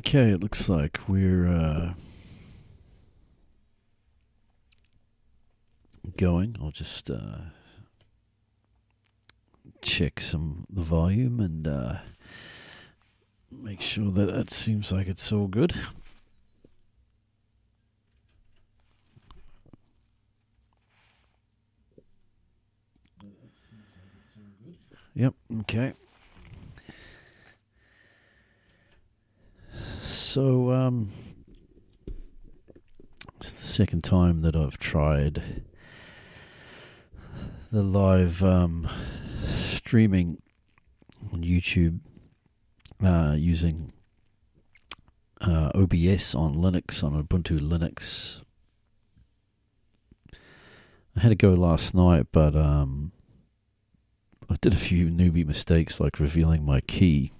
Okay, it looks like we're going. I'll just check the volume and make sure that it seems like it's all good. Yep, okay. So, it's the second time that I've tried the live streaming on YouTube using OBS on Linux, on Ubuntu Linux. I had to go last night, but I did a few newbie mistakes, like revealing my key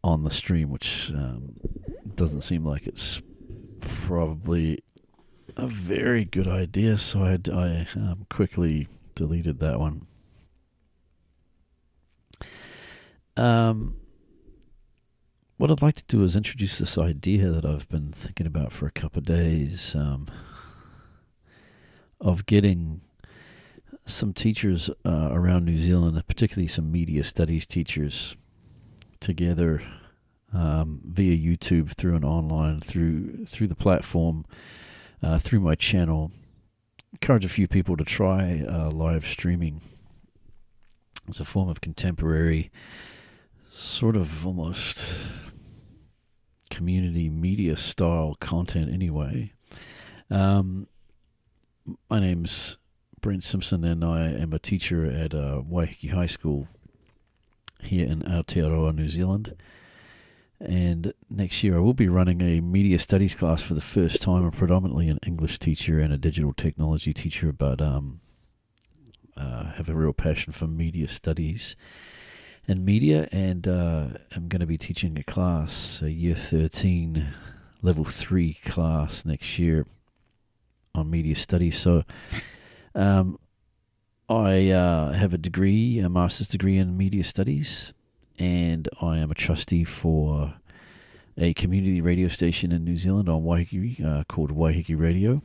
on the stream, which doesn't seem like it's probably a very good idea, so I quickly deleted that one. What I'd like to do is introduce this idea that I've been thinking about for a couple of days, of getting some teachers around New Zealand, particularly some media studies teachers, together via YouTube, through an online, through the platform, through my channel. Encourage a few people to try live streaming as a form of contemporary, sort of almost community media style content anyway. My name's Brent Simpson, and I am a teacher at Waiheke High School here in Aotearoa, New Zealand. And next year I will be running a media studies class for the first time. I'm predominantly an English teacher and a digital technology teacher, but have a real passion for media studies and media, and I'm going to be teaching a class, a Year 13 Level 3 class next year on media studies. So I have a master's degree in media studies, and I am a trustee for a community radio station in New Zealand on Waiheke called Waiheke Radio,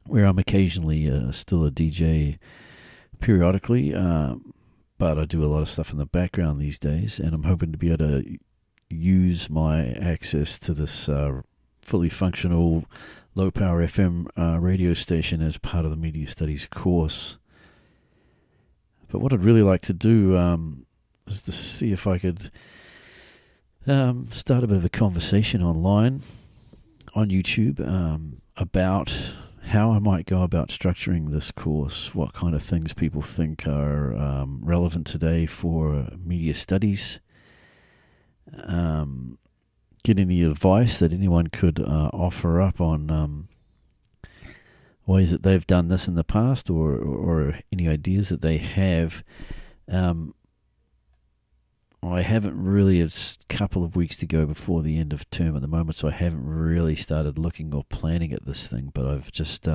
where I'm occasionally still a DJ periodically, but I do a lot of stuff in the background these days, and I'm hoping to be able to use my access to this fully functional low-power FM radio station as part of the media studies course. But what I'd really like to do is to see if I could start a bit of a conversation online on YouTube about how I might go about structuring this course, what kind of things people think are relevant today for media studies, get any advice that anyone could offer up on ways that they've done this in the past, or any ideas that they have. I haven't really, it's a couple of weeks to go before the end of term at the moment, so I haven't really started looking or planning at this thing, but I've just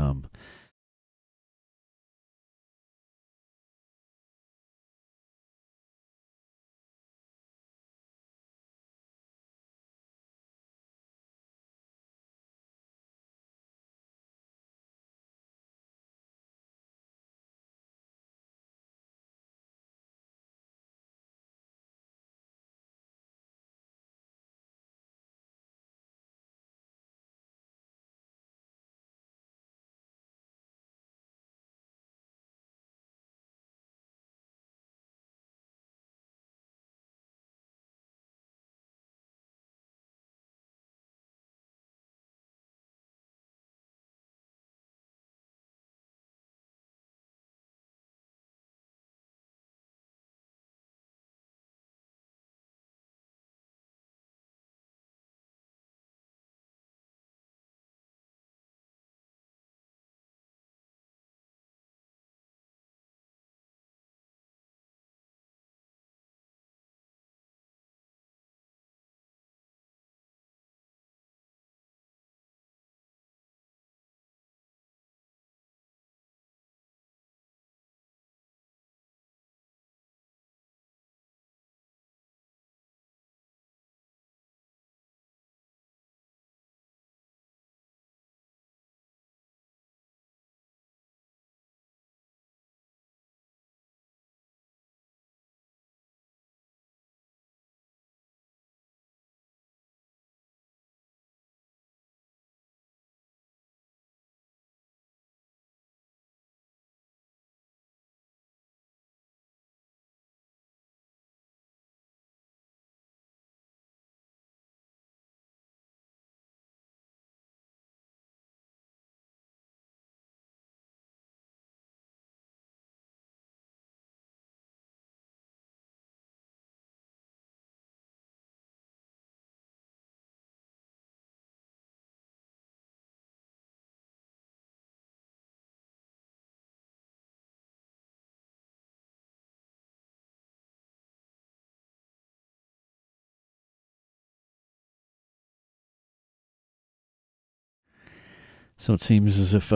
So it seems as if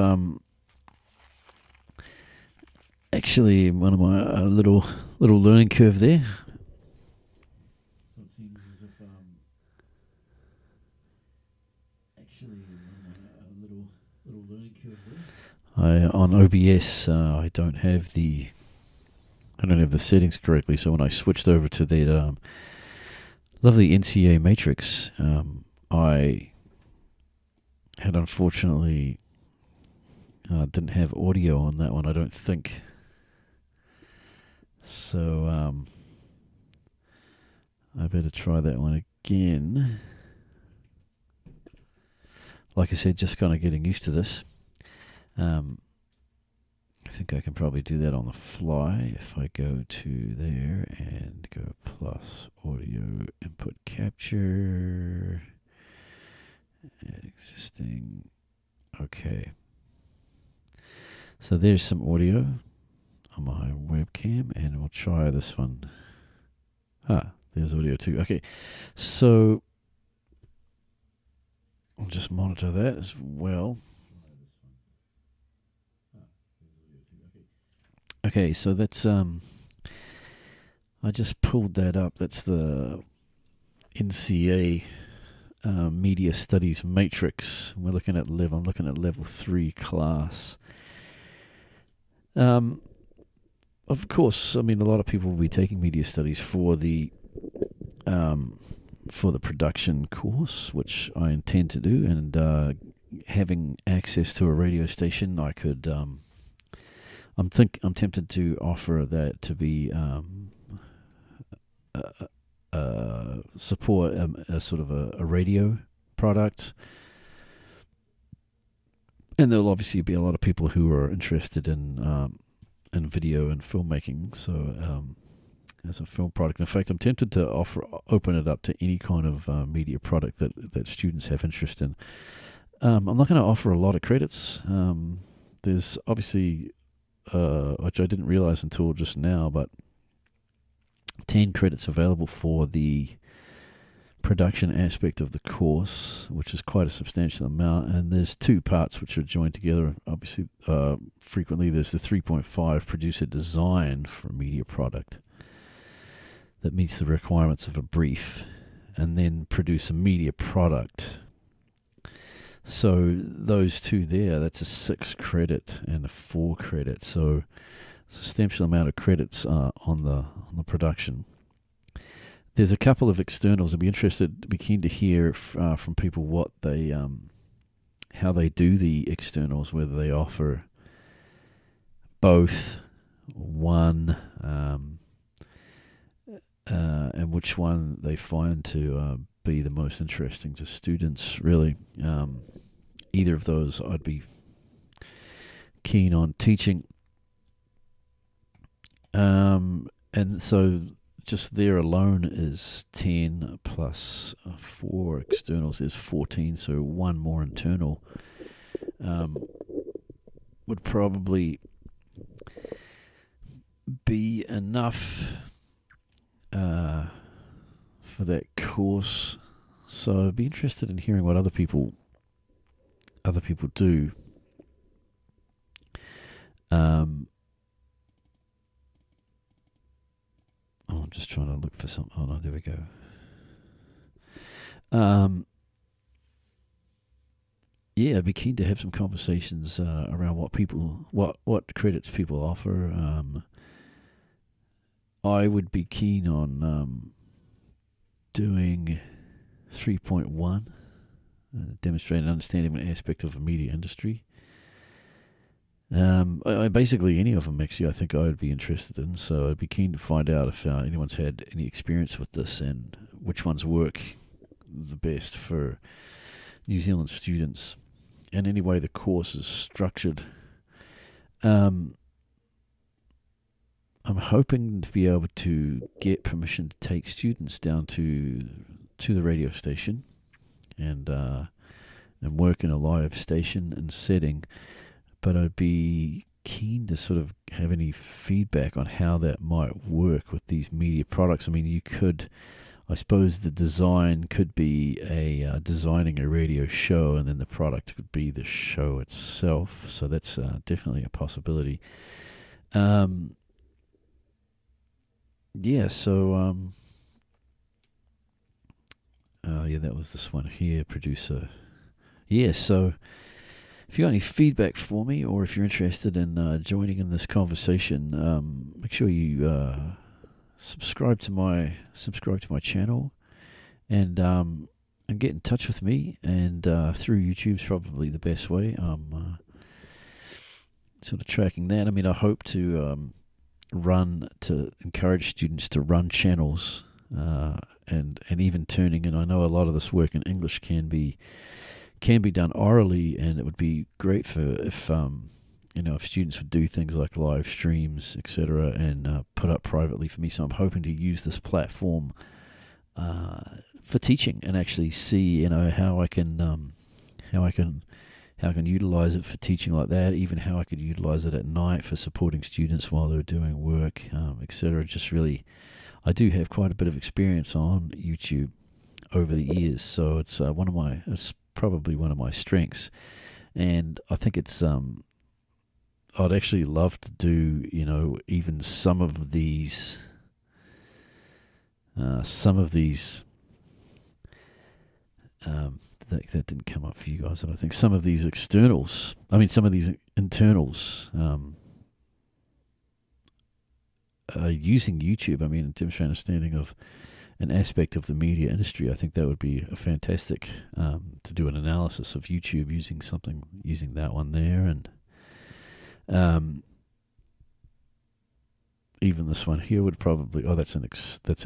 actually one of my little learning curve there. So it seems as if actually little learning curve there. On OBS, I don't have the settings correctly. So when I switched over to that lovely NCEA matrix, I had unfortunately didn't have audio on that one, I don't think. So I better try that one again. Like I said, just kind of getting used to this. I think I can probably do that on the fly if I go to there and go plus audio input capture. Existing. Okay. So there's some audio on my webcam, and we'll try this one. There's audio too. Okay, so I'll just monitor that as well. Okay, so that's I just pulled that up. That's the NCEA Media Studies Matrix. I'm looking at level 3 class. Of course, I mean, a lot of people will be taking media studies for the production course, which I intend to do, and having access to a radio station, I could. I'm tempted to offer that to be support a sort of a radio product. And there'll obviously be a lot of people who are interested in video and filmmaking. So as a film product, in fact, I'm tempted to open it up to any kind of media product that students have interest in. I'm not going to offer a lot of credits. There's obviously, which I didn't realize until just now, but 10 credits available for the production aspect of the course, which is quite a substantial amount, and there's 2 parts which are joined together. Obviously, frequently there's the 3.5 producer design for a media product that meets the requirements of a brief, and then produce a media product. So those 2 there, that's a 6 credit and a 4 credit. So a substantial amount of credits on the production. There's a couple of externals. I'd be keen to hear from people what they, how they do the externals, whether they offer both, one, and which one they find to be the most interesting to students, really. Either of those I'd be keen on teaching. And so just there alone is 10 plus 4 externals is 14, so 1 more internal would probably be enough for that course. So I'd be interested in hearing what other people do. I'm just trying to look for some. Oh no, there we go. Yeah, I'd be keen to have some conversations around what credits people offer. I would be keen on doing 3.1, demonstrate an understanding of an aspect of the media industry. Basically any of them, actually, I think I would be interested in. So I'd be keen to find out if anyone's had any experience with this and which ones work the best for New Zealand students and any way the course is structured. I'm hoping to be able to get permission to take students down to the radio station and work in a live station and setting. But I'd be keen to sort of have any feedback on how that might work with these media products. I mean, I suppose the design could be designing a radio show, and then the product could be the show itself. So that's definitely a possibility. Yeah. So yeah, that was this one here, producer. Yeah. So if you got any feedback for me, or if you're interested in joining in this conversation, make sure you subscribe to my channel, and get in touch with me. And through YouTube's probably the best way. I'm sort of tracking that. I mean, I hope to encourage students to run channels, and even turning in. I know a lot of this work in English can be done orally, and it would be great if students would do things like live streams, etc., and put up privately for me. So I'm hoping to use this platform for teaching, and actually see how I can utilize it for teaching like that. Even how I could utilize it at night for supporting students while they're doing work, etc. Just really, I do have quite a bit of experience on YouTube over the years, so it's probably one of my strengths, and I think it's I'd actually love to do even some of these that didn't come up for you guys. And I think some of these internals, using YouTube. I mean, in terms of understanding of an aspect of the media industry, I think that would be a fantastic to do an analysis of YouTube using that one there, and even this one here would probably. Oh, that's an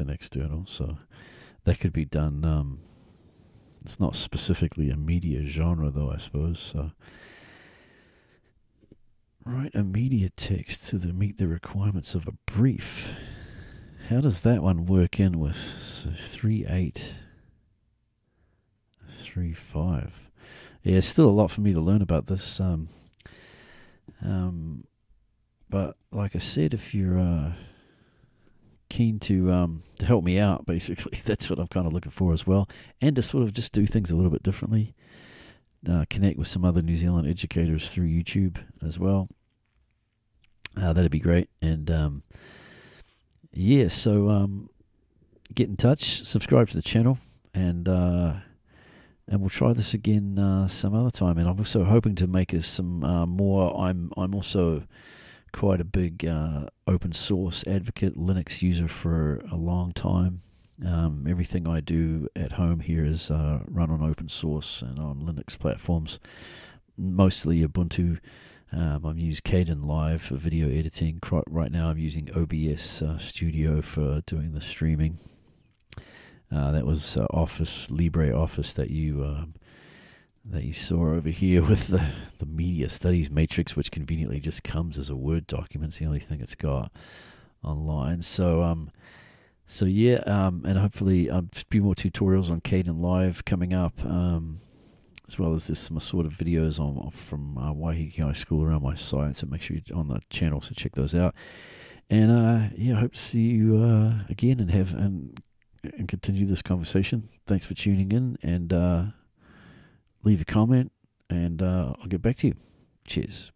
external, so that could be done. It's not specifically a media genre, though, I suppose. So, write a media text to meet the requirements of a brief. How does that one work in with 3.8.3.5? Yeah, it's still a lot for me to learn about this. But like I said, if you're keen to help me out, basically, that's what I'm kind of looking for as well, and to sort of just do things a little bit differently. Connect with some other New Zealand educators through YouTube as well. That'd be great. And yeah, so get in touch, subscribe to the channel, and we'll try this again some other time. And I'm also hoping to make some more. I'm also quite a big open source advocate, Linux user for a long time. Everything I do at home here is run on open source and on Linux platforms, mostly Ubuntu. I'm using Kdenlive for video editing. Right now I'm using OBS Studio for doing the streaming. That was LibreOffice that you saw over here with the media studies matrix, which conveniently just comes as a Word document. It's the only thing it's got online. So yeah, and hopefully a few more tutorials on Kdenlive coming up, as well as there's some sort of videos from Waiheke High School around my site. So make sure you're on the channel, so check those out. And yeah, I hope to see you again and continue this conversation. Thanks for tuning in, and leave a comment, and I'll get back to you. Cheers.